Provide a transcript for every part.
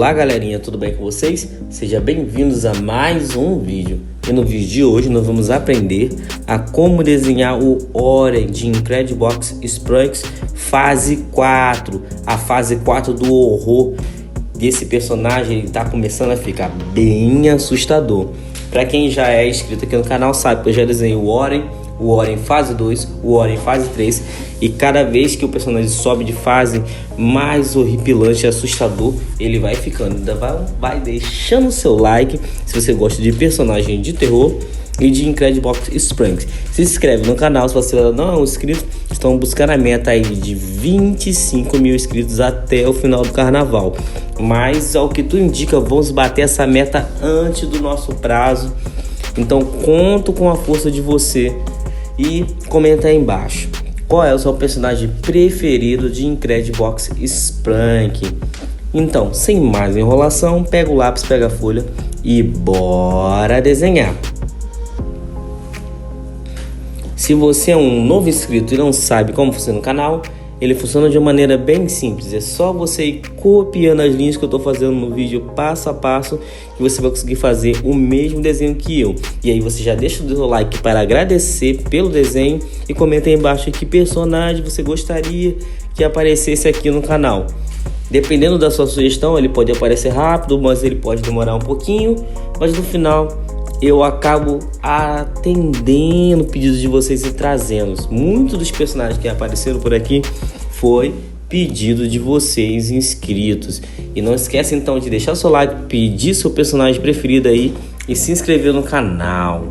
Olá galerinha, tudo bem com vocês? Sejam bem-vindos a mais um vídeo. E no vídeo de hoje nós vamos aprender a como desenhar o Oren de Incredibox Sprunki fase 4. A fase 4 do horror desse personagem, ele tá começando a ficar bem assustador. Para quem já é inscrito aqui no canal sabe que eu já desenhei o Oren Fase 2, o Oren Fase 3, e cada vez que o personagem sobe de fase, mais horripilante e assustador ele vai ficando. Ainda vai deixando o seu like se você gosta de personagem de terror e de Incredibox Sprunki. Se inscreve no canal se você não é um inscrito. Estão buscando a meta aí de 25 mil inscritos até o final do carnaval, mas ao que tudo indica vamos bater essa meta antes do nosso prazo. Então conto com a força de você e comenta aí embaixo qual é o seu personagem preferido de Incredibox Sprunki. Então, sem mais enrolação, pega o lápis, pega a folha e bora desenhar. Se você é um novo inscrito e não sabe como funciona o canal, ele funciona de uma maneira bem simples. É só você ir copiando as linhas que eu estou fazendo no vídeo passo a passo, que você vai conseguir fazer o mesmo desenho que eu. E aí você já deixa o seu like para agradecer pelo desenho e comenta aí embaixo que personagem você gostaria que aparecesse aqui no canal. Dependendo da sua sugestão, ele pode aparecer rápido, mas ele pode demorar um pouquinho, mas no final eu acabo atendendo pedidos de vocês e trazendo. Muitos dos personagens que apareceram por aqui foi pedido de vocês inscritos. E não esquece então de deixar seu like, pedir seu personagem preferido aí e se inscrever no canal.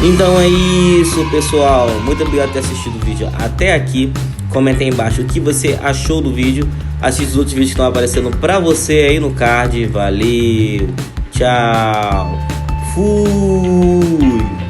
Então é isso, pessoal. Muito obrigado por ter assistido o vídeo até aqui. Comenta aí embaixo o que você achou do vídeo. Assiste os outros vídeos que estão aparecendo pra você aí no card. Valeu, tchau, fui.